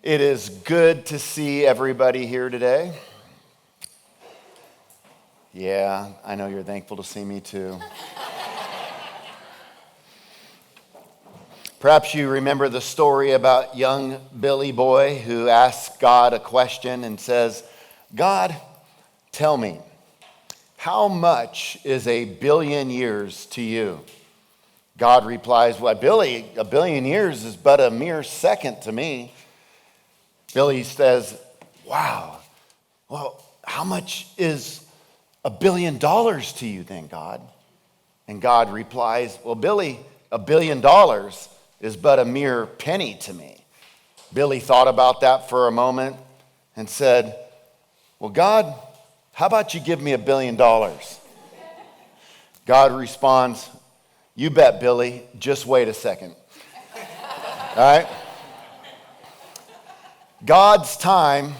It is good to see everybody here today. Yeah, I know you're thankful to see me too. Perhaps you remember the story about young Billy Boy who asks God a question and says, God, tell me, how much is a billion years to you? God replies, well, Billy, a billion years is but a mere second to me. Billy says, wow, well, how much is $1 billion to you then, God? And God replies, well, Billy, $1 billion is but a mere penny to me. Billy thought about that for a moment and said, well, God, how about you give me $1 billion? God responds, you bet, Billy, just wait a second. All right? God's time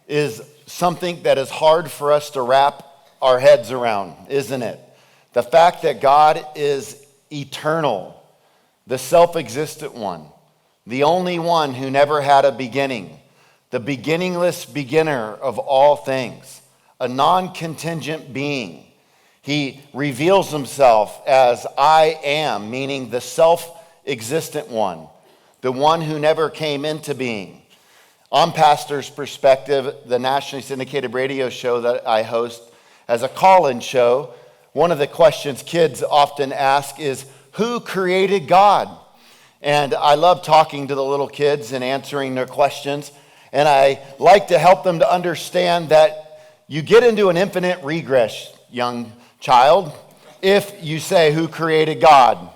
is something that is hard for us to wrap our heads around, isn't it? The fact that God is eternal, the self-existent one, the only one who never had a beginning, the beginningless beginner of all things, a non-contingent being. He reveals himself as I am, meaning the self-existent one, the one who never came into being. On Pastor's Perspective, the nationally syndicated radio show that I host as a call-in show, one of the questions kids often ask is, who created God? And I love talking to the little kids and answering their questions. And I like to help them to understand that you get into an infinite regress, young child, if you say, who created God?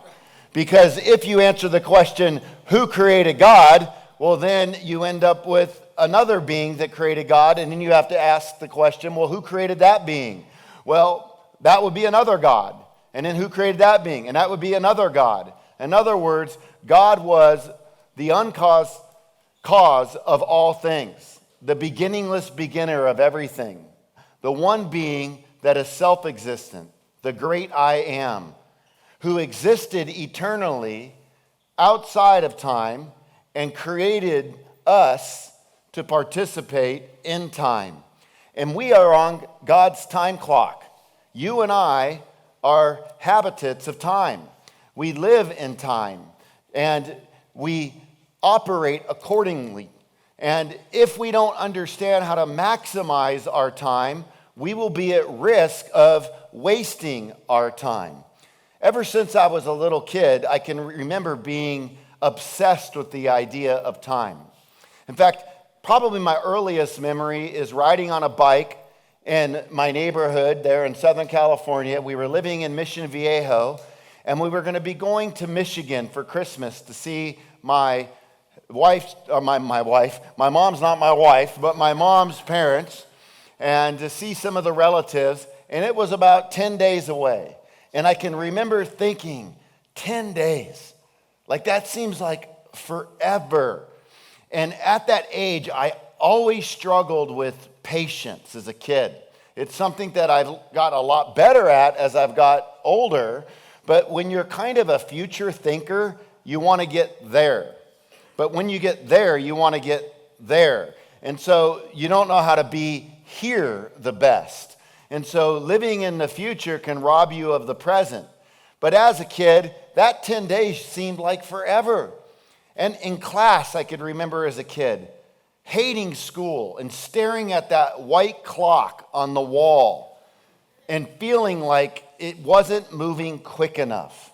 Because if you answer the question, who created God? Well, then you end up with another being that created God, and then you have to ask the question, well, who created that being? Well, that would be another God. And then who created that being? And that would be another God. In other words, God was the uncaused cause of all things, the beginningless beginner of everything, the one being that is self-existent, the great I am, who existed eternally outside of time and created us to participate in time. And we are on God's time clock. You and I are habitants of time. We live in time, and we operate accordingly. And if we don't understand how to maximize our time, we will be at risk of wasting our time. Ever since I was a little kid, I can remember being obsessed with the idea of time. In fact, probably my earliest memory is riding on a bike in my neighborhood there in Southern California. We were living in Mission Viejo, and we were going to be going to Michigan for Christmas to see my wife, or my mom's not my wife, but my mom's parents, and to see some of the relatives, and it was about 10 days away. And I can remember thinking, 10 days, like that seems like forever. And at that age, I always struggled with patience as a kid. It's something that I've got a lot better at as I've got older, but when you're kind of a future thinker, you want to get there. But when you get there, you want to get there. And so you don't know how to be here the best. And so living in the future can rob you of the present. But as a kid, that 10 days seemed like forever. And in class, I could remember as a kid, hating school and staring at that white clock on the wall and feeling like it wasn't moving quick enough.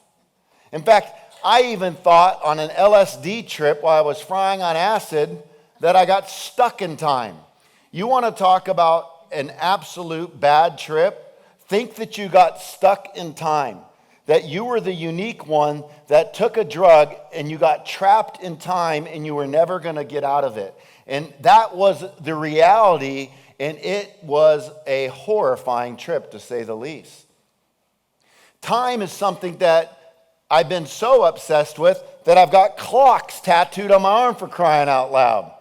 In fact, I even thought on an LSD trip while I was frying on acid that I got stuck in time. You want to talk about an absolute bad trip? Think that you got stuck in time, that you were the unique one that took a drug and you got trapped in time and you were never going to get out of it. And that was the reality, and it was a horrifying trip, to say the least. Time is something that I've been so obsessed with that I've got clocks tattooed on my arm, for crying out loud.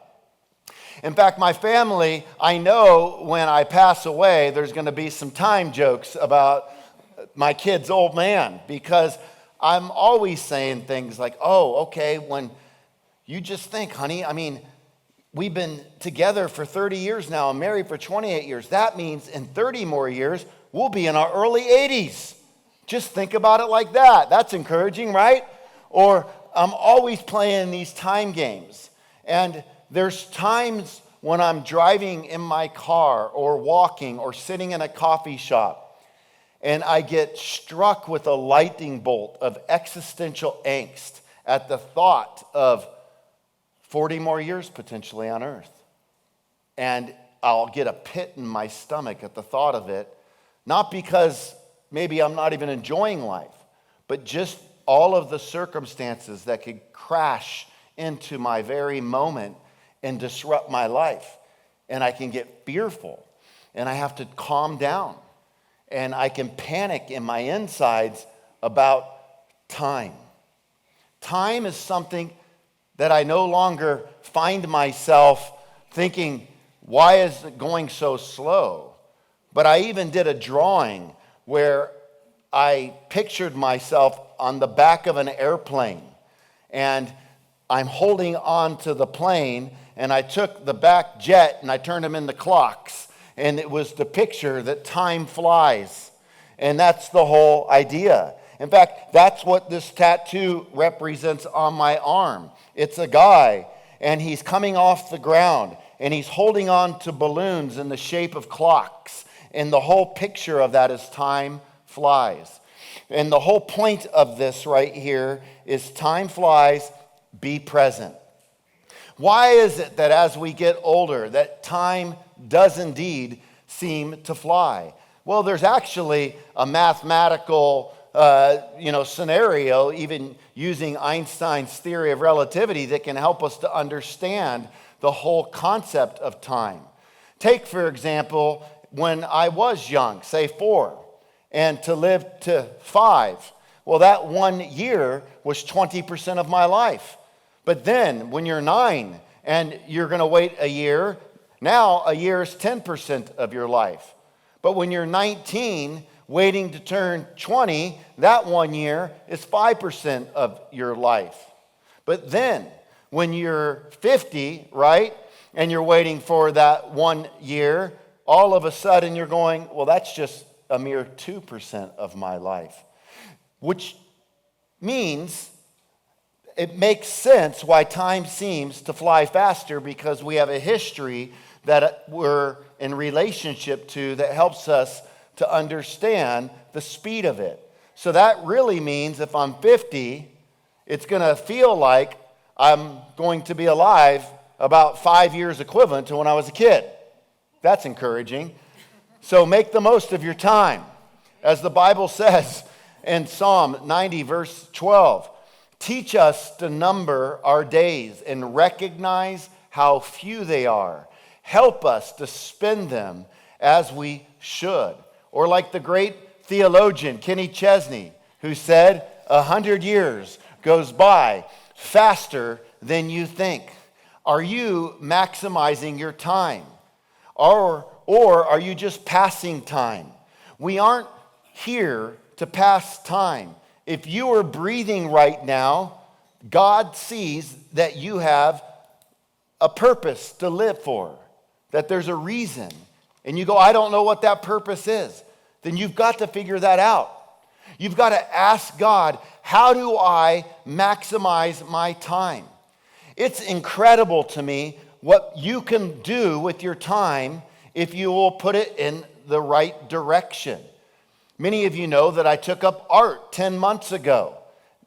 In fact, my family, I know when I pass away, there's going to be some time jokes about my kid's old man, because I'm always saying things like, oh, okay, when you just think, honey, I mean, we've been together for 30 years now and married for 28 years. That means in 30 more years, we'll be in our early 80s. Just think about it like that. That's encouraging, right? Or I'm always playing these time games. And there's times when I'm driving in my car or walking or sitting in a coffee shop, and I get struck with a lightning bolt of existential angst at the thought of 40 more years potentially on earth. And I'll get a pit in my stomach at the thought of it, not because maybe I'm not even enjoying life, but just all of the circumstances that could crash into my very moment and disrupt my life. And I can get fearful, and I have to calm down, and I can panic in my insides about time. Time is something that I no longer find myself thinking, why is it going so slow? But I even did a drawing where I pictured myself on the back of an airplane, and I'm holding on to the plane, and I took the back jet and I turned them into clocks, and it was the picture that time flies. And that's the whole idea. In fact, that's what this tattoo represents on my arm. It's a guy, and he's coming off the ground, and he's holding on to balloons in the shape of clocks. And the whole picture of that is time flies. And the whole point of this right here is time flies, be present. Why is it that as we get older, that time does indeed seem to fly? Well, there's actually a mathematical scenario, even using Einstein's theory of relativity, that can help us to understand the whole concept of time. Take, for example, when I was young, say 4, and to live to 5. Well, that 1 year was 20% of my life. But then when you're 9 and you're going to wait a year, now a year is 10% of your life. But when you're 19, waiting to turn 20, that 1 year is 5% of your life. But then, when you're 50, right, and you're waiting for that 1 year, all of a sudden you're going, well, that's just a mere 2% of my life. Which means it makes sense why time seems to fly faster, because we have a history that we're in relationship to that helps us to understand the speed of it. So that really means if I'm 50, it's going to feel like I'm going to be alive about 5 years equivalent to when I was a kid. That's encouraging. So make the most of your time. As the Bible says in Psalm 90, verse 12, teach us to number our days and recognize how few they are. Help us to spend them as we should. Or like the great theologian Kenny Chesney, who said, 100 years goes by faster than you think. Are you maximizing your time? Or are you just passing time? We aren't here to pass time. If you are breathing right now, God sees that you have a purpose to live for, that there's a reason. And you go, I don't know what that purpose is. Then you've got to figure that out. You've got to ask God, how do I maximize my time? It's incredible to me what you can do with your time if you will put it in the right direction. Many of you know that I took up art 10 months ago.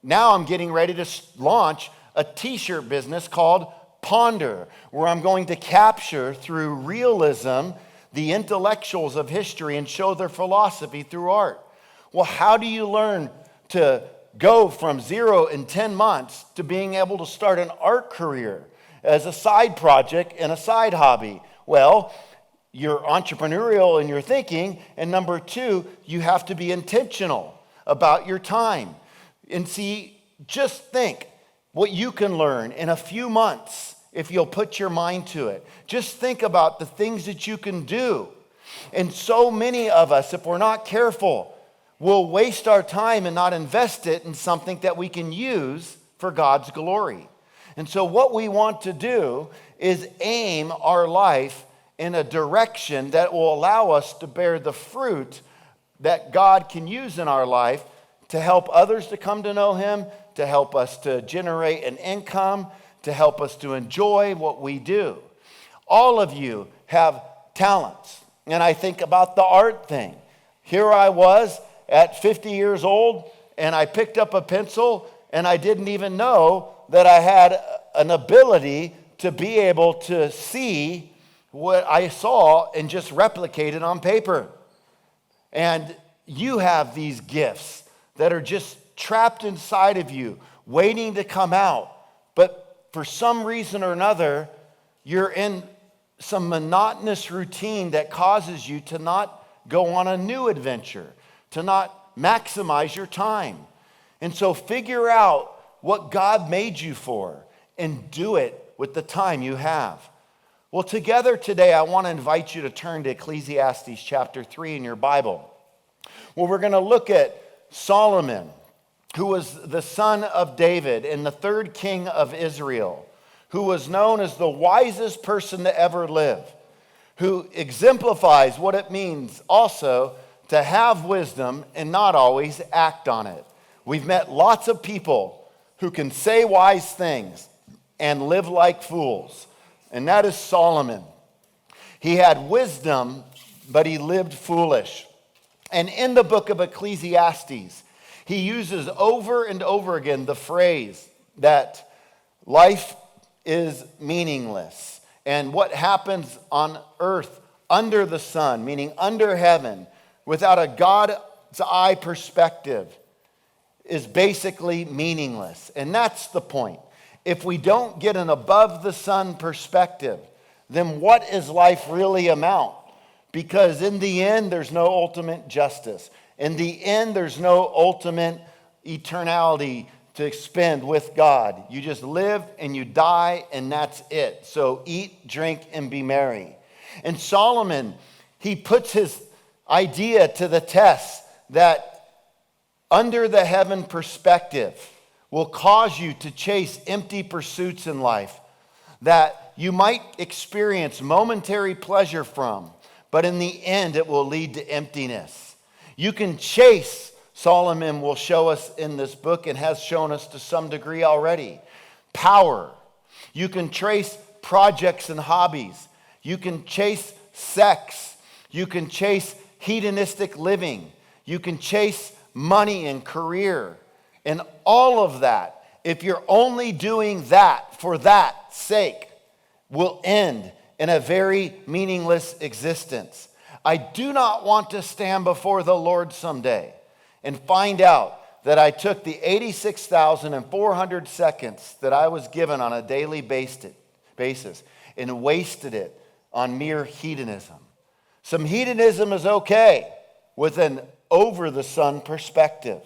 Now I'm getting ready to launch a t-shirt business called Ponder, where I'm going to capture through realism the intellectuals of history and show their philosophy through art. Well, how do you learn to go from 0 in 10 months to being able to start an art career as a side project and a side hobby? Well, you're entrepreneurial in your thinking, and number 2, you have to be intentional about your time. And see, just think what you can learn in a few months if you'll put your mind to it. Just think about the things that you can do. And so many of us, if we're not careful, will waste our time and not invest it in something that we can use for God's glory. And so what we want to do is aim our life in a direction that will allow us to bear the fruit that God can use in our life to help others to come to know him, to help us to generate an income, to help us to enjoy what we do. All of you have talents. And I think about the art thing. Here I was at 50 years old, and I picked up a pencil, and I didn't even know that I had an ability to be able to see what I saw and just replicate it on paper. And you have these gifts that are just trapped inside of you, waiting to come out. But for some reason or another, you're in some monotonous routine that causes you to not go on a new adventure, to not maximize your time. And so figure out what God made you for and do it with the time you have. Well, together today, I want to invite you to turn to Ecclesiastes chapter 3 in your Bible. Well, we're going to look at Solomon, who was the son of David and the third king of Israel, who was known as the wisest person to ever live, who exemplifies what it means also to have wisdom and not always act on it. We've met lots of people who can say wise things and live like fools, and that is Solomon. He had wisdom, but he lived foolish. And in the book of Ecclesiastes, he uses over and over again the phrase that life is meaningless. And what happens on earth under the sun, meaning under heaven, without a God's eye perspective, is basically meaningless. And that's the point. If we don't get an above the sun perspective, then what is life really amount? Because in the end, there's no ultimate justice. In the end, there's no ultimate eternality to spend with God. You just live and you die, and that's it. So eat, drink, and be merry. And Solomon, he puts his idea to the test that under the heaven perspective will cause you to chase empty pursuits in life that you might experience momentary pleasure from, but in the end, it will lead to emptiness. You can chase, Solomon will show us in this book and has shown us to some degree already, power. You can trace projects and hobbies. You can chase sex. You can chase hedonistic living. You can chase money and career. And all of that, if you're only doing that for that sake, will end in a very meaningless existence. I do not want to stand before the Lord someday and find out that I took the 86,400 seconds that I was given on a daily basis and wasted it on mere hedonism. Some hedonism is okay with an over-the-sun perspective.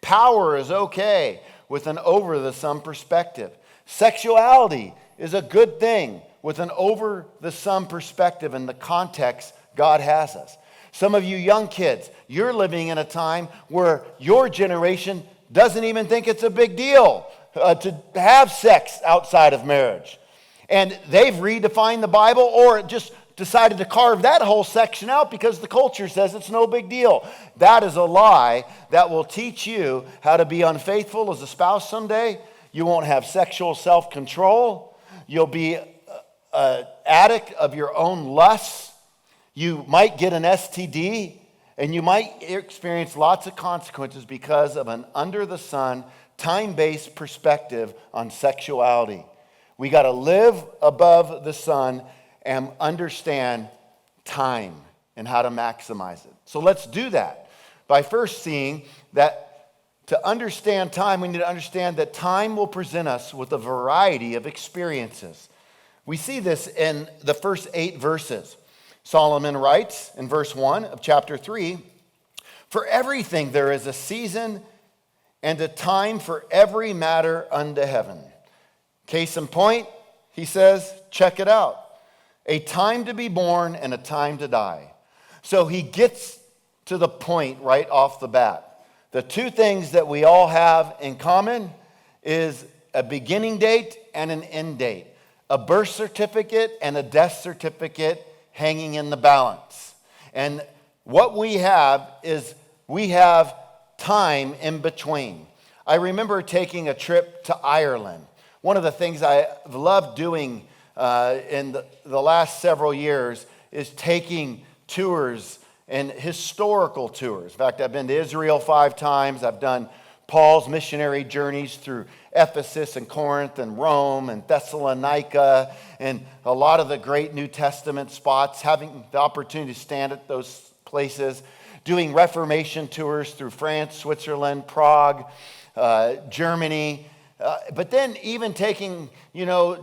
Power is okay with an over-the-sun perspective. Sexuality is a good thing with an over-the-sun perspective in the context God has us. Some of you young kids, you're living in a time where your generation doesn't even think it's a big deal to have sex outside of marriage. And they've redefined the Bible or just decided to carve that whole section out because the culture says it's no big deal. That is a lie that will teach you how to be unfaithful as a spouse someday. You won't have sexual self-control. You'll be an addict of your own lusts. You might get an STD, and you might experience lots of consequences because of an under-the-sun, time-based perspective on sexuality. We got to live above the sun and understand time and how to maximize it. So let's do that by first seeing that to understand time, we need to understand that time will present us with a variety of experiences. We see this in the first 8 verses. Solomon writes in verse 1 of chapter 3, "For everything there is a season and a time for every matter under heaven." Case in point, he says, check it out. A time to be born and a time to die. So he gets to the point right off the bat. The two things that we all have in common is a beginning date and an end date, a birth certificate and a death certificate hanging in the balance. And what we have is we have time in between. I remember taking a trip to Ireland. One of the things I've loved doing in the last several years is taking tours and historical tours. In fact, I've been to Israel 5 times. I've done Paul's missionary journeys through Ephesus and Corinth and Rome and Thessalonica and a lot of the great New Testament spots, having the opportunity to stand at those places, doing Reformation tours through France, Switzerland, Prague, Germany, but then even taking,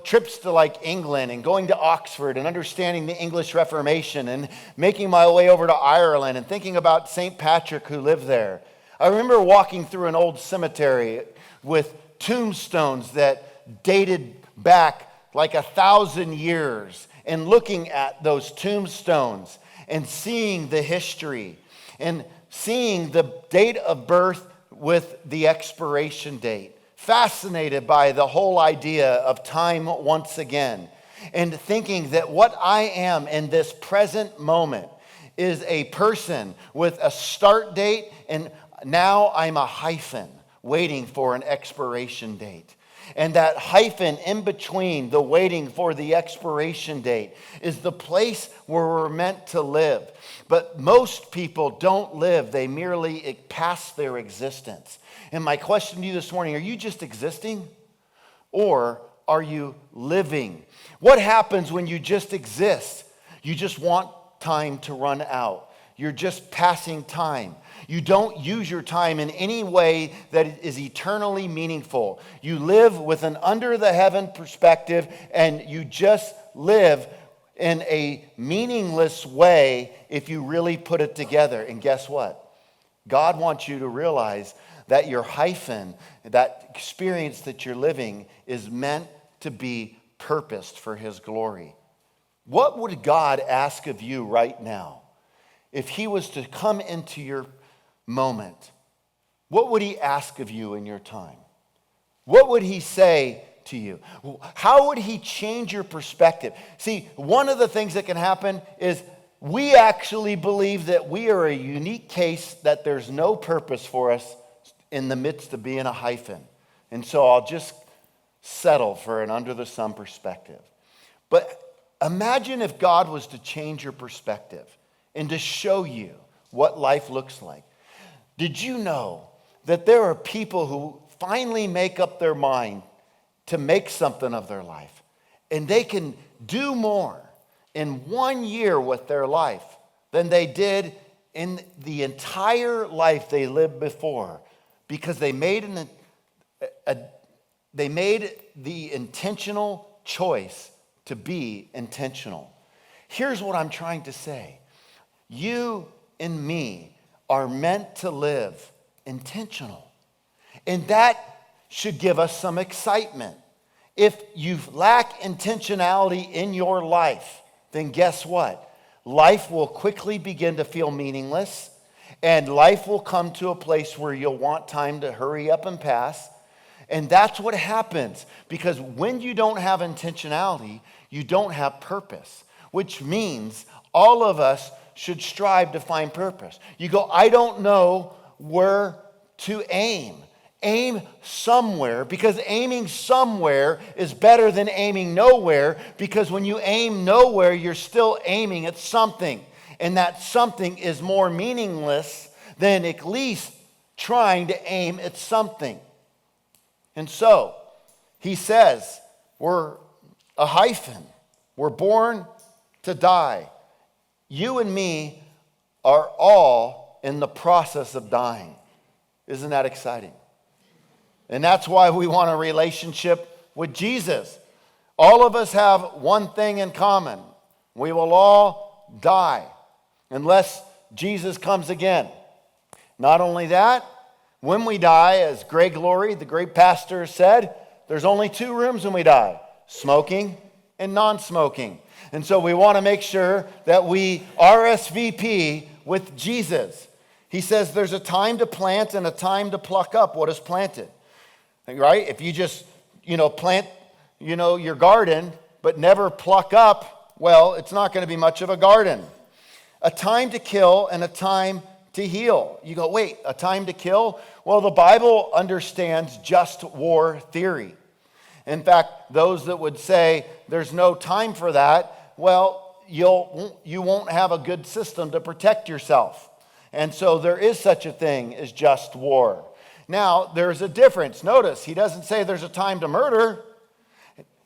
trips to like England and going to Oxford and understanding the English Reformation and making my way over to Ireland and thinking about St. Patrick who lived there. I remember walking through an old cemetery with tombstones that dated back like 1,000 years and looking at those tombstones and seeing the history and seeing the date of birth with the expiration date. Fascinated by the whole idea of time once again, and thinking that what I am in this present moment is a person with a start date, and now I'm a hyphen waiting for an expiration date. And that hyphen in between the waiting for the expiration date is the place where we're meant to live. But most people don't live, they merely pass their existence. And my question to you this morning, are you just existing or are you living? What happens when you just exist? You just want time to run out. You're just passing time. You don't use your time in any way that is eternally meaningful. You live with an under the heaven perspective, and you just live in a meaningless way if you really put it together. And guess what? God wants you to realize that your hyphen, that experience that you're living, is meant to be purposed for His glory. What would God ask of you right now if He was to come into your moment? What would He ask of you in your time? What would He say to you? How would He change your perspective? See, one of the things that can happen is we actually believe that we are a unique case, that there's no purpose for us in the midst of being a hyphen. And so I'll just settle for an under the sun perspective. But imagine if God was to change your perspective and to show you what life looks like. Did you know that there are people who finally make up their mind to make something of their life, and they can do more in 1 year with their life than they did in the entire life they lived before, because they made the intentional choice to be intentional. Here's what I'm trying to say. You and me are meant to live intentional. And that should give us some excitement. If you lack intentionality in your life, then guess what? Life will quickly begin to feel meaningless, and life will come to a place where you'll want time to hurry up and pass. And that's what happens, because when you don't have intentionality, you don't have purpose, which means all of us should strive to find purpose. You go, I don't know where to aim. Aim somewhere, because aiming somewhere is better than aiming nowhere, because when you aim nowhere, you're still aiming at something. And that something is more meaningless than at least trying to aim at something. And so, he says, we're a hyphen. We're born to die. You and me are all in the process of dying. Isn't that exciting? And that's why we want a relationship with Jesus. All of us have one thing in common. We will all die unless Jesus comes again. Not only that, when we die, as Greg Laurie, the great pastor, said, there's only 2 rooms when we die: smoking and non-smoking. And so we want to make sure that we RSVP with Jesus. He says there's a time to plant and a time to pluck up what is planted. Right? If you just, plant your garden, but never pluck up, well, it's not going to be much of a garden. A time to kill and a time to heal. You go, wait, a time to kill? Well, the Bible understands just war theory. In fact, those that would say there's no time for that, well, you won't have a good system to protect yourself. And so there is such a thing as just war. Now, there's a difference. Notice, he doesn't say there's a time to murder,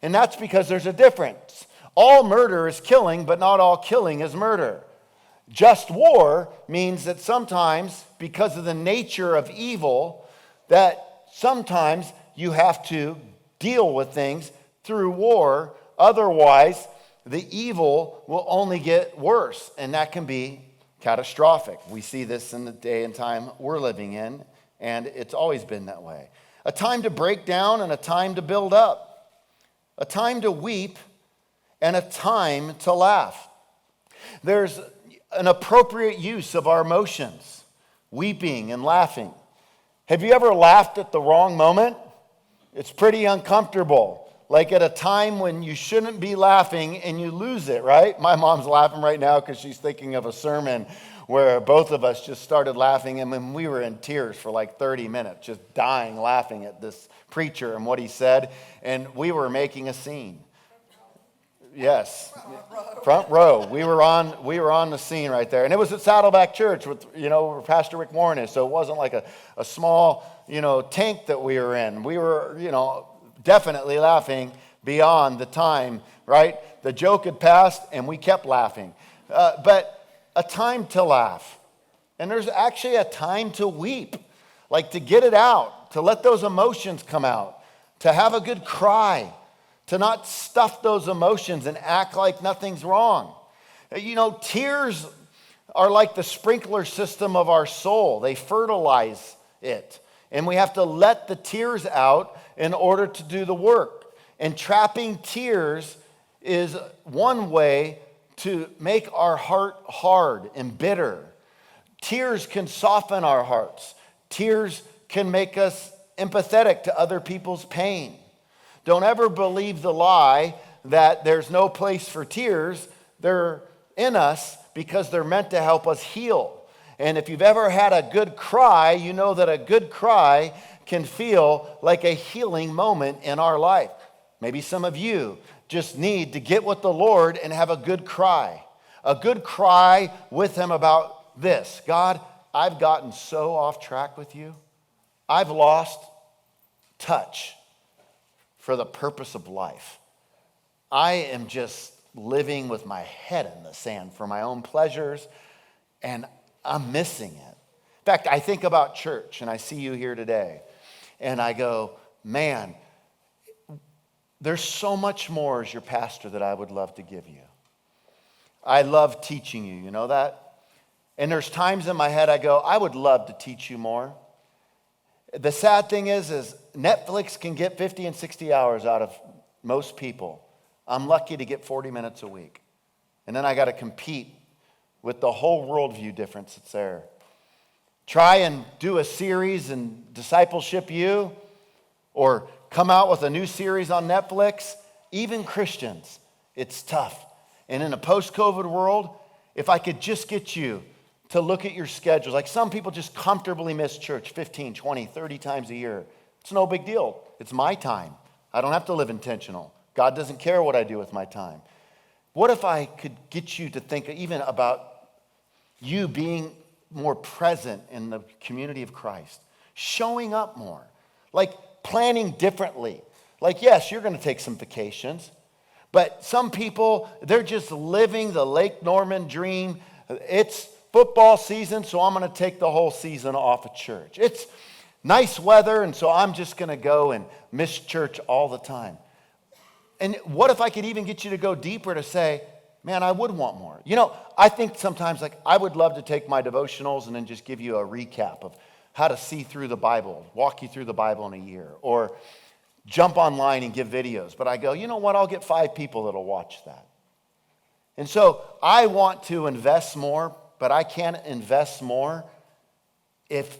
and that's because there's a difference. All murder is killing, but not all killing is murder. Just war means that sometimes, because of the nature of evil, that sometimes you have to deal with things through war. Otherwise, the evil will only get worse, and that can be catastrophic. We see this in the day and time we're living in, and it's always been that way. A time to break down and a time to build up. A time to weep and a time to laugh. There's an appropriate use of our emotions, weeping and laughing. Have you ever laughed at the wrong moment? It's pretty uncomfortable. Like at a time when you shouldn't be laughing and you lose it, right? My mom's laughing right now because she's thinking of a sermon where both of us just started laughing, and when we were in tears for like 30 minutes, just dying laughing at this preacher and what he said, and we were making a scene. Yes, front row. We were on the scene right there, and it was at Saddleback Church with where Pastor Rick Warren is. So it wasn't like a small tank that we were in. We were definitely laughing beyond the time. Right, the joke had passed, and we kept laughing. But a time to laugh, and there's actually a time to weep, like to get it out, to let those emotions come out, to have a good cry. To not stuff those emotions and act like nothing's wrong. Tears are like the sprinkler system of our soul. They fertilize it. And we have to let the tears out in order to do the work. And trapping tears is one way to make our heart hard and bitter. Tears can soften our hearts. Tears can make us empathetic to other people's pain. Don't ever believe the lie that there's no place for tears. They're in us because they're meant to help us heal. And if you've ever had a good cry, you know that a good cry can feel like a healing moment in our life. Maybe some of you just need to get with the Lord and have a good cry. A good cry with him about this. God, I've gotten so off track with you. I've lost touch for the purpose of life. I am just living with my head in the sand for my own pleasures, and I'm missing it. In fact, I think about church, and I see you here today, and I go, man, there's so much more as your pastor that I would love to give you. I love teaching you, you know that? And there's times in my head I go, I would love to teach you more. The sad thing is Netflix can get 50 and 60 hours out of most people. I'm lucky to get 40 minutes a week. And then I got to compete with the whole worldview difference that's there. Try and do a series in Discipleship U, or come out with a new series on Netflix. Even Christians, it's tough. And in a post-COVID world, if I could just get you to look at your schedules. Like some people just comfortably miss church 15, 20, 30 times a year. It's no big deal. It's my time. I don't have to live intentional. God doesn't care what I do with my time. What if I could get you to think even about you being more present in the community of Christ, showing up more, like planning differently. Like, yes, you're going to take some vacations, but some people, they're just living the Lake Norman dream. It's football season, so I'm going to take the whole season off of church. It's nice weather, and so I'm just going to go and miss church all the time. And what if I could even get you to go deeper to say, man, I would want more. I think sometimes like I would love to take my devotionals and then just give you a recap of how to see through the Bible, walk you through the Bible in a year, or jump online and give videos. But I go, you know what? I'll get 5 people that'll watch that. And so I want to invest more, but I can't invest more if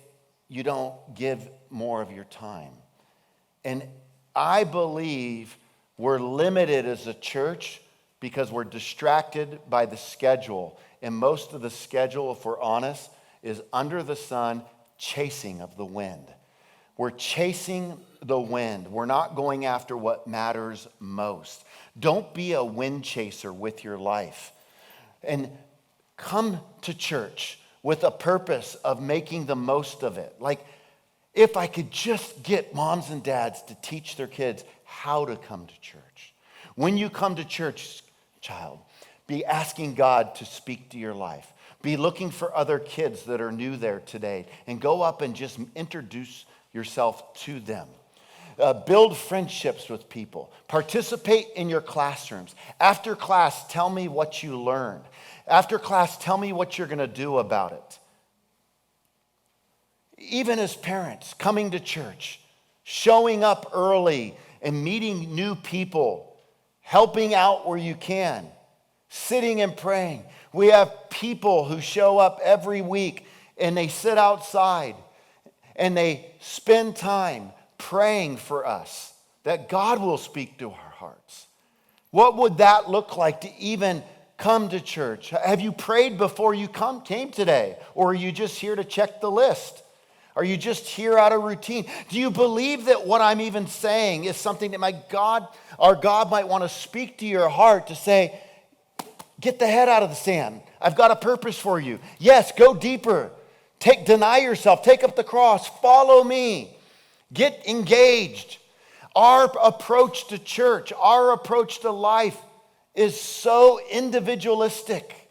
you don't give more of your time. And I believe We're limited as a church because we're distracted by the schedule. And most of the schedule, if we're honest, is under the sun, chasing of the wind. We're chasing the wind. We're not going after what matters most. Don't be a wind chaser with your life. And come to church with a purpose of making the most of it. Like, if I could just get moms and dads to teach their kids how to come to church. When you come to church, child, be asking God to speak to your life. Be looking for other kids that are new there today and go up and just introduce yourself to them. Build friendships with people. Participate in your classrooms. After class, tell me what you learned. After class, tell me what you're going to do about it. Even as parents, coming to church, showing up early and meeting new people, helping out where you can, sitting and praying. We have people who show up every week and they sit outside and they spend time praying for us that God will speak to our hearts. What would that look like to even come to church? Have you prayed before you came today? Or are you just here to check the list? Are you just here out of routine? Do you believe that what I'm even saying is something that our God might want to speak to your heart to say, get the head out of the sand. I've got a purpose for you. Yes, go deeper. Deny yourself. Take up the cross. Follow me. Get engaged. Our approach to church, our approach to life is so individualistic.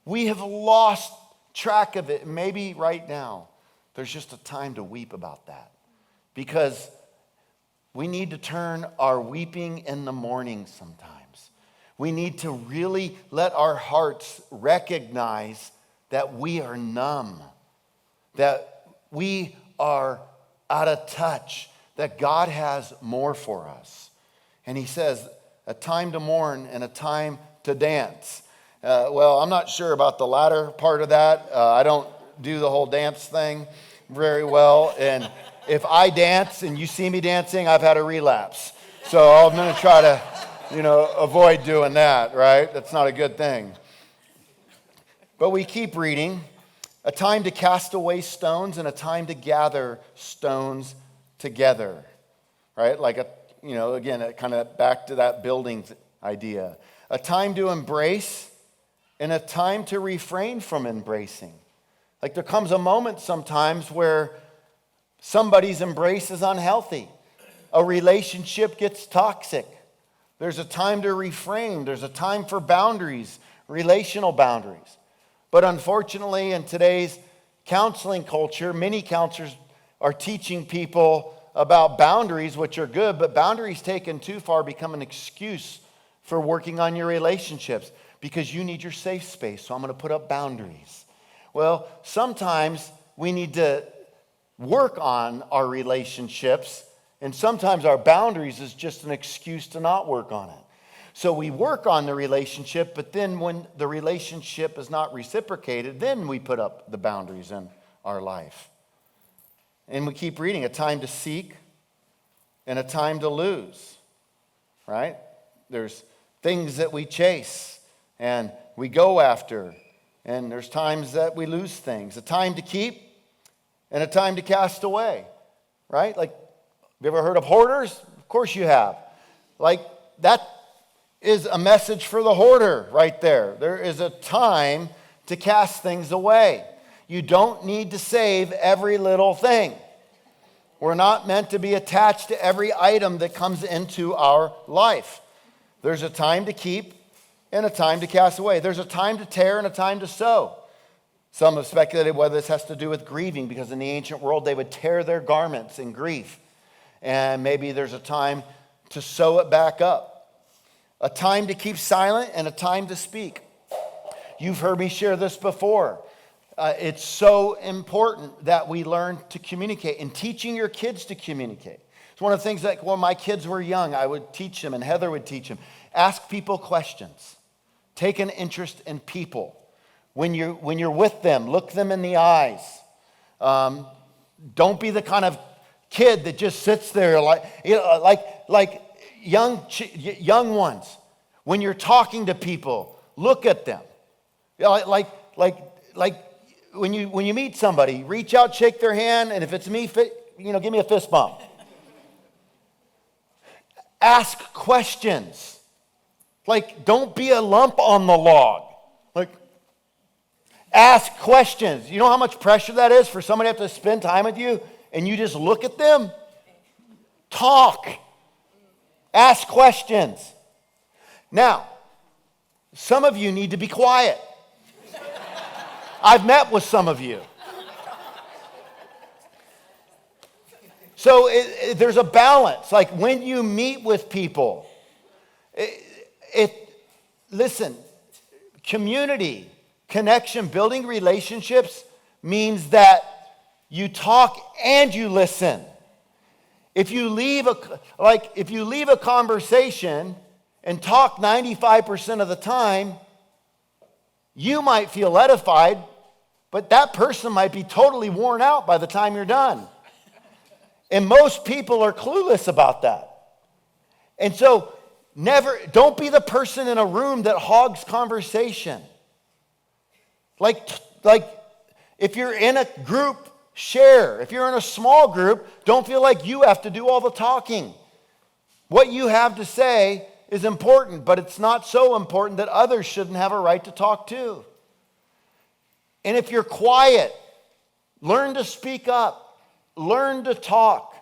We have lost track of it. Maybe right now, there's just a time to weep about that. Because we need to turn our weeping in the morning sometimes. We need to really let our hearts recognize that we are numb, that we are out of touch, that God has more for us. And he says, a time to mourn and a time to dance. Well, I'm not sure about the latter part of that. I don't do the whole dance thing very well. And if I dance and you see me dancing, I've had a relapse. So I'm going to try to, avoid doing that, right? That's not a good thing. But we keep reading. A time to cast away stones and a time to gather stones together, right? Like, again, kind of back to that building idea. A time to embrace and a time to refrain from embracing. Like, there comes a moment sometimes where somebody's embrace is unhealthy. A relationship gets toxic. There's a time to refrain. There's a time for boundaries, relational boundaries. But unfortunately, in today's counseling culture, many counselors are teaching people about boundaries, which are good, but boundaries taken too far become an excuse for working on your relationships because you need your safe space, so I'm going to put up boundaries. Well, sometimes we need to work on our relationships, and sometimes our boundaries is just an excuse to not work on it. So we work on the relationship, but then when the relationship is not reciprocated, then we put up the boundaries in our life. And we keep reading, a time to seek and a time to lose, right? There's things that we chase and we go after, and there's times that we lose things. A time to keep and a time to cast away, right? Like, have you ever heard of hoarders? Of course you have. Like, that is a message for the hoarder right there. There is a time to cast things away. You don't need to save every little thing. We're not meant to be attached to every item that comes into our life. There's a time to keep and a time to cast away. There's a time to tear and a time to sow. Some have speculated whether this has to do with grieving, because in the ancient world they would tear their garments in grief. And maybe there's a time to sew it back up. A time to keep silent and a time to speak. You've heard me share this before. It's so important that we learn to communicate, and teaching your kids to communicate. It's one of the things that when my kids were young, I would teach them, and Heather would teach them. Ask people questions. Take an interest in people. When you're with them, look them in the eyes. Don't be the kind of kid that just sits there like young ones, when you're talking to people, look at them. Like when you meet somebody, reach out, shake their hand, and if it's me, give me a fist bump. Ask questions. Like, don't be a lump on the log. Like, ask questions. You know how much pressure that is for somebody to have to spend time with you and you just look at them? Talk. Ask questions. Now, some of you need to be quiet. I've met with some of you. So there's a balance. Like when you meet with people, listen, community, connection, building relationships means that you talk and you listen. If you leave a conversation and talk 95% of the time, you might feel edified, but that person might be totally worn out by the time you're done. And most people are clueless about that. And so don't be the person in a room that hogs conversation. Like if you're in a group, share. If you're in a small group, don't feel like you have to do all the talking. What you have to say is important, but it's not so important that others shouldn't have a right to talk too. And if you're quiet, learn to speak up. Learn to talk.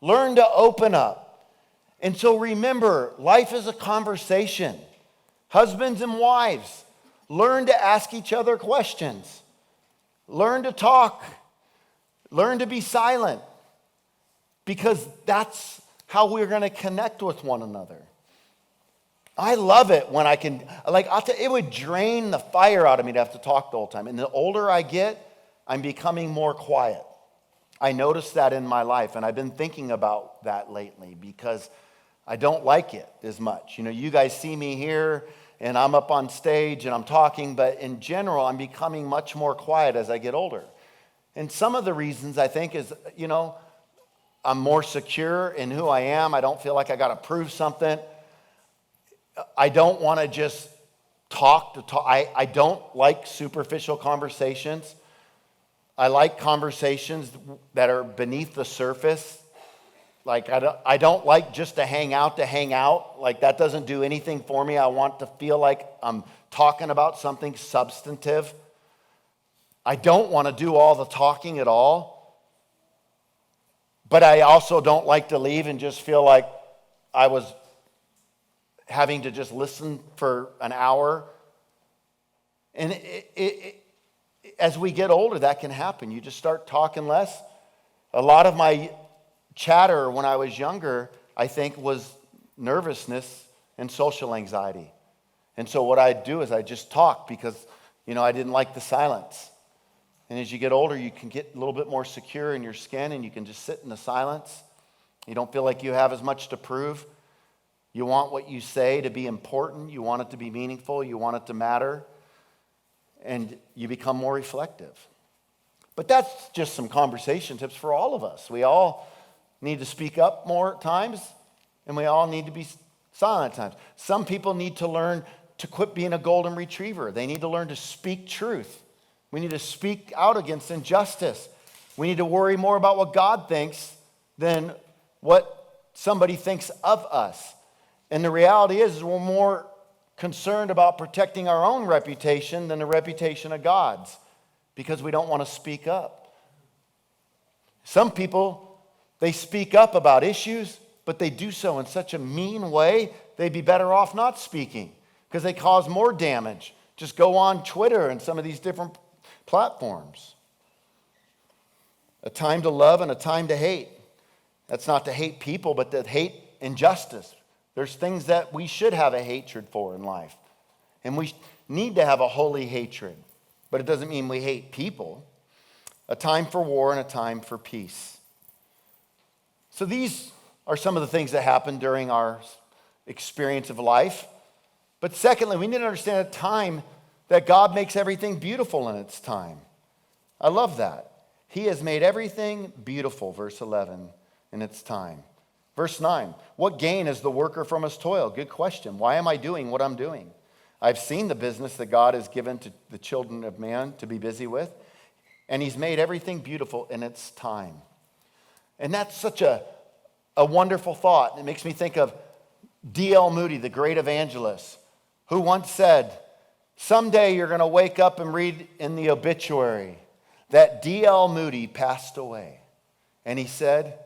Learn to open up. And so remember, life is a conversation. Husbands and wives, learn to ask each other questions. Learn to talk. Learn to be silent. Because that's how we're going to connect with one another. I love it when I can, it would drain the fire out of me to have to talk the whole time. And the older I get, I'm becoming more quiet. I noticed that in my life, and I've been thinking about that lately because I don't like it as much. You guys see me here, and I'm up on stage, and I'm talking, but in general, I'm becoming much more quiet as I get older. And some of the reasons, I think, is, I'm more secure in who I am. I don't feel like I got to prove something. I don't want to just talk to talk. I don't like superficial conversations. I like conversations that are beneath the surface. Like, I don't like just to hang out. Like, that doesn't do anything for me. I want to feel like I'm talking about something substantive. I don't want to do all the talking at all. But I also don't like to leave and just feel like I was having to just listen for an hour. And as we get older, that can happen. You just start talking less. A lot of my chatter when I was younger, I think, was nervousness and social anxiety. And so what I'd do is I just talk because, I didn't like the silence. And as you get older, you can get a little bit more secure in your skin and you can just sit in the silence. You don't feel like you have as much to prove. You want what you say to be important. You want it to be meaningful. You want it to matter. And you become more reflective. But that's just some conversation tips for all of us. We all need to speak up more at times, and we all need to be silent at times. Some people need to learn to quit being a golden retriever. They need to learn to speak truth. We need to speak out against injustice. We need to worry more about what God thinks than what somebody thinks of us. And the reality is we're more concerned about protecting our own reputation than the reputation of God's because we don't want to speak up. Some people, they speak up about issues, but they do so in such a mean way, they'd be better off not speaking because they cause more damage. Just go on Twitter and some of these different platforms. A time to love and a time to hate. That's not to hate people, but to hate injustice. There's things that we should have a hatred for in life. And we need to have a holy hatred. But it doesn't mean we hate people. A time for war and a time for peace. So these are some of the things that happen during our experience of life. But secondly, we need to understand a time that God makes everything beautiful in its time. I love that. He has made everything beautiful, verse 11, in its time. Verse 9, what gain is the worker from his toil? Good question. Why am I doing what I'm doing? I've seen the business that God has given to the children of man to be busy with, and he's made everything beautiful in its time. And that's such a wonderful thought. It makes me think of D.L. Moody, the great evangelist, who once said, someday you're going to wake up and read in the obituary that D.L. Moody passed away. And he said,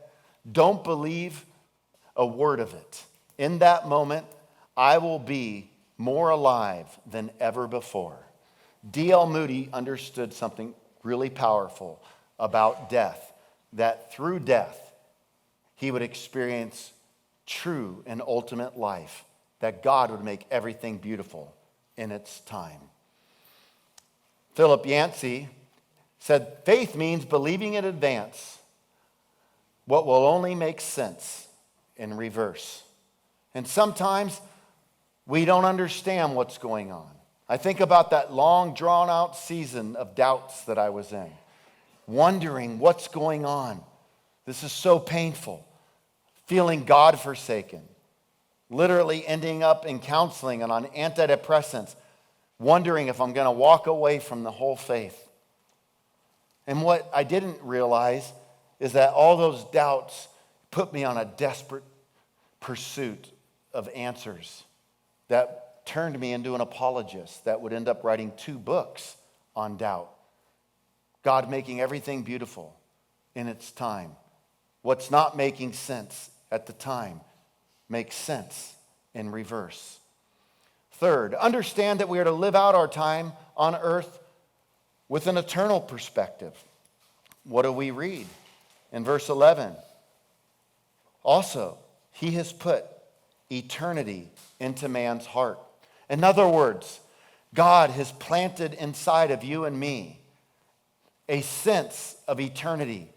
don't believe a word of it. In that moment, I will be more alive than ever before. D.L. Moody understood something really powerful about death, that through death, he would experience true and ultimate life, that God would make everything beautiful in its time. Philip Yancey said, faith means believing in advance what will only make sense in reverse. And sometimes we don't understand what's going on. I think about that long, drawn-out season of doubts that I was in, wondering what's going on. This is so painful. Feeling God-forsaken, literally ending up in counseling and on antidepressants, wondering if I'm going to walk away from the whole faith. And what I didn't realize is that all those doubts put me on a desperate pursuit of answers that turned me into an apologist that would end up writing 2 books on doubt. God making everything beautiful in its time. What's not making sense at the time makes sense in reverse. Third, understand that we are to live out our time on earth with an eternal perspective. What do we read? In verse 11, also, he has put eternity into man's heart. In other words, God has planted inside of you and me a sense of eternity,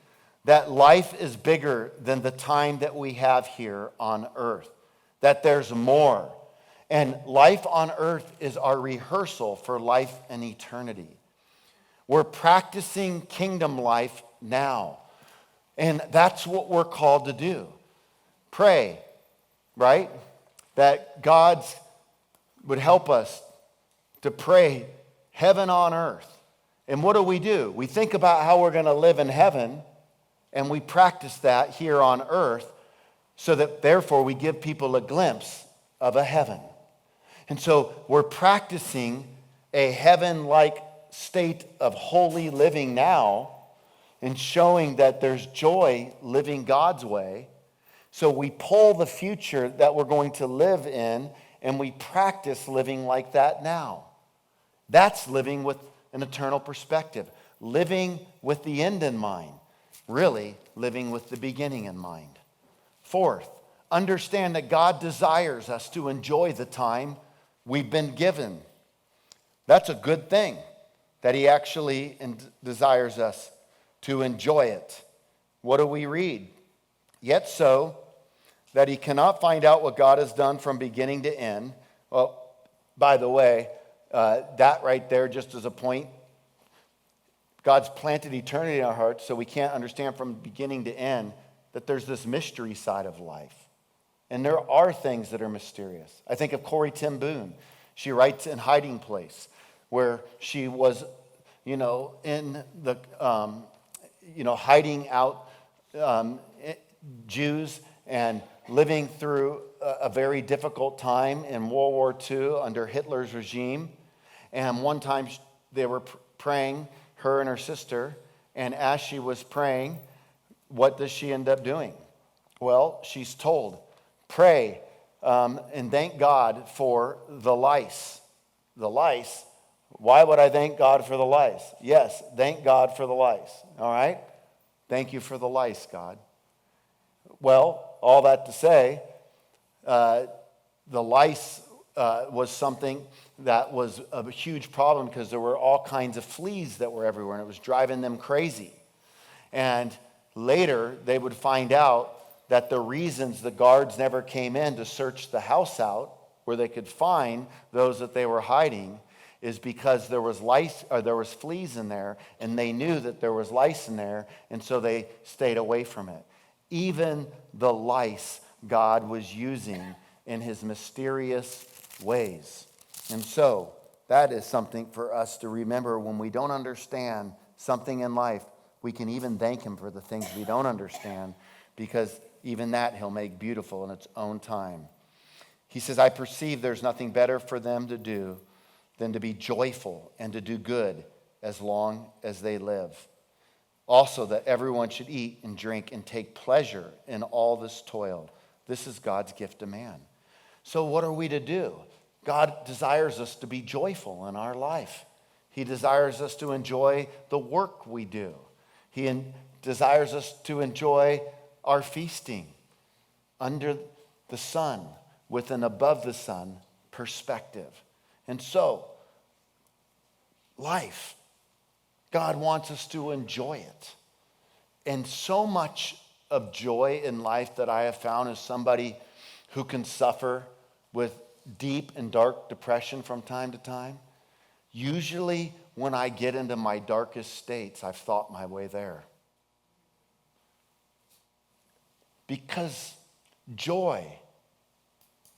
that life is bigger than the time that we have here on earth, that there's more. And life on earth is our rehearsal for life in eternity. We're practicing kingdom life now. And that's what we're called to do. Pray, right? That God would help us to pray heaven on earth. And what do? We think about how we're going to live in heaven, and we practice that here on earth so that therefore we give people a glimpse of a heaven. And so we're practicing a heaven-like state of holy living now and showing that there's joy living God's way. So we pull the future that we're going to live in and we practice living like that now. That's living with an eternal perspective. Living with the end in mind. Really living with the beginning in mind. Fourth, understand that God desires us to enjoy the time we've been given. That's a good thing, that he actually desires us to enjoy it. What do we read? Yet so, that he cannot find out what God has done from beginning to end. Well, by the way, that right there, just as a point, God's planted eternity in our hearts so we can't understand from beginning to end that there's this mystery side of life. And there are things that are mysterious. I think of Corrie ten Boom. She writes in Hiding Place, where she was, in the, hiding out Jews and living through a very difficult time in World War II under Hitler's regime. And one time they were praying, her and her sister, and as she was praying, what does she end up doing? Well, she's told, pray and thank God for the lice. The lice. Why would I thank God for the lice? Yes, thank God for the lice. All right? Thank you for the lice, God. Well, all that to say, the lice was something that was a huge problem because there were all kinds of fleas that were everywhere, and it was driving them crazy. And later, they would find out that the reasons the guards never came in to search the house out, where they could find those that they were hiding, is because there was lice, or there was fleas in there, and they knew that there was lice in there, and so they stayed away from it. Even the lice God was using in his mysterious ways. And so that is something for us to remember when we don't understand something in life. We can even thank him for the things we don't understand, because even that he'll make beautiful in its own time. He says, I perceive there's nothing better for them to do than to be joyful and to do good as long as they live. Also, that everyone should eat and drink and take pleasure in all this toil. This is God's gift to man. So what are we to do? God desires us to be joyful in our life. He desires us to enjoy the work we do. He desires us to enjoy our feasting under the sun with an above the sun perspective. And so, life, God wants us to enjoy it. And so much of joy in life that I have found as somebody who can suffer with deep and dark depression from time to time, usually when I get into my darkest states, I've thought my way there. Because joy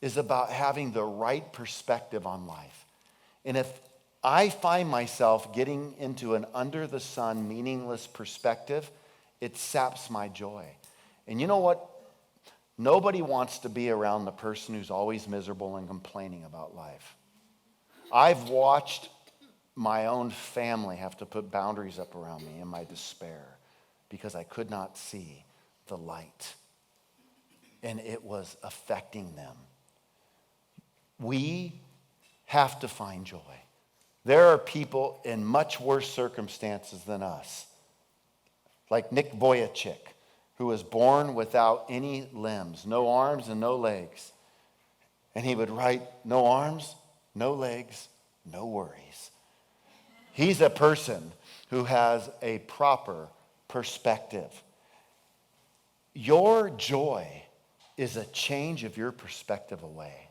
is about having the right perspective on life. And if I find myself getting into an under the sun, meaningless perspective, it saps my joy. And you know what? Nobody wants to be around the person who's always miserable and complaining about life. I've watched my own family have to put boundaries up around me in my despair because I could not see the light. And it was affecting them. We have to find joy. There are people in much worse circumstances than us, like Nick Vujicic, who was born without any limbs, no arms and no legs. And he would write, no arms, no legs, no worries. He's a person who has a proper perspective. Your joy is a change of your perspective away.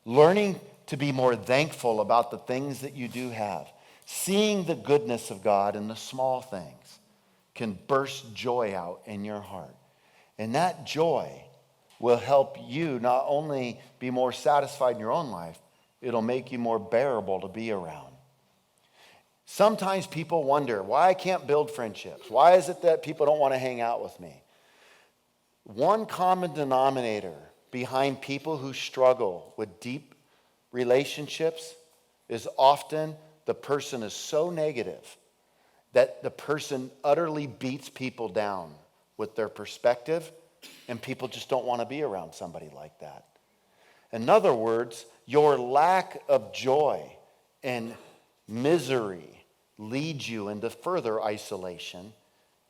Learning to be more thankful about the things that you do have. Seeing the goodness of God in the small things can burst joy out in your heart. And that joy will help you not only be more satisfied in your own life, it'll make you more bearable to be around. Sometimes people wonder why I can't build friendships. Why is it that people don't want to hang out with me? One common denominator behind people who struggle with deep relationships is often the person is so negative that the person utterly beats people down with their perspective, and people just don't want to be around somebody like that. In other words, your lack of joy and misery leads you into further isolation,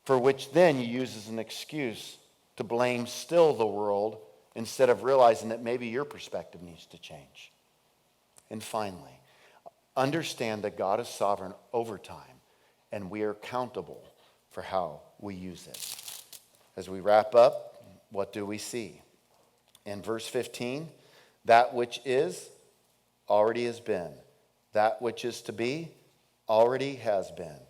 for which then you use as an excuse to blame still the world instead of realizing that maybe your perspective needs to change. And finally, understand that God is sovereign over time, and we are accountable for how we use it. As we wrap up, what do we see? In verse 15, that which is already has been. That which is to be already has been.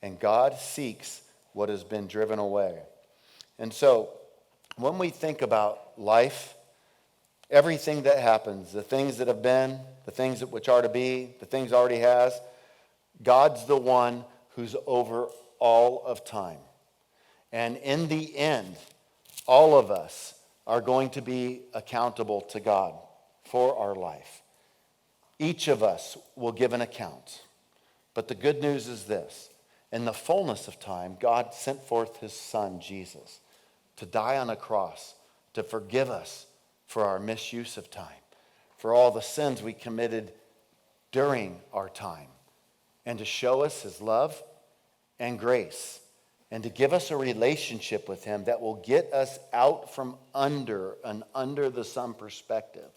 And God seeks what has been driven away. And so, when we think about life, everything that happens, the things that have been, the things that which are to be, the things already has, God's the one who's over all of time. And in the end, all of us are going to be accountable to God for our life. Each of us will give an account. But the good news is this. In the fullness of time, God sent forth his son, Jesus, to die on a cross, to forgive us for our misuse of time, for all the sins we committed during our time, and to show us his love and grace, and to give us a relationship with him that will get us out from under an under the sun perspective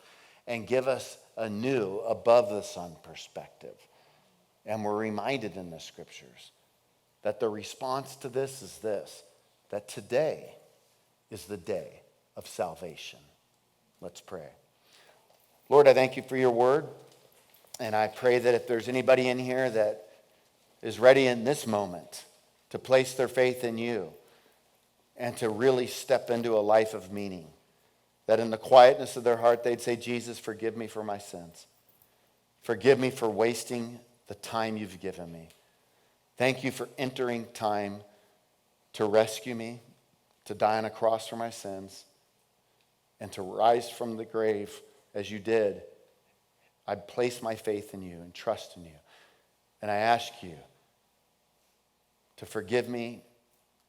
and give us a new above the sun perspective. And we're reminded in the scriptures that the response to this is this, that today is the day of salvation. Let's pray. Lord, I thank you for your word. And I pray that if there's anybody in here that is ready in this moment to place their faith in you and to really step into a life of meaning, that in the quietness of their heart they'd say, Jesus, forgive me for my sins. Forgive me for wasting the time you've given me. Thank you for entering time to rescue me, to die on a cross for my sins, and to rise from the grave as you did. I place my faith in you and trust in you. And I ask you to forgive me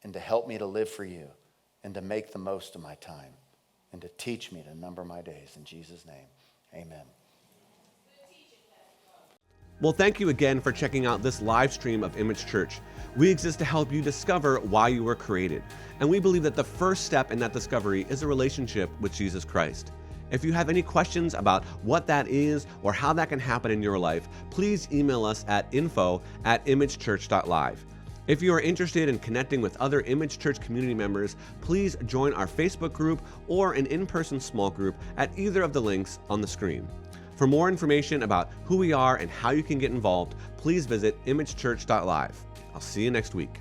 and to help me to live for you and to make the most of my time and to teach me to number my days. In Jesus' name, amen. Well, thank you again for checking out this live stream of Image Church. We exist to help you discover why you were created. And we believe that the first step in that discovery is a relationship with Jesus Christ. If you have any questions about what that is or how that can happen in your life, please email us at info@imagechurch.live. If you are interested in connecting with other Image Church community members, please join our Facebook group or an in-person small group at either of the links on the screen. For more information about who we are and how you can get involved, please visit imagechurch.live. I'll see you next week.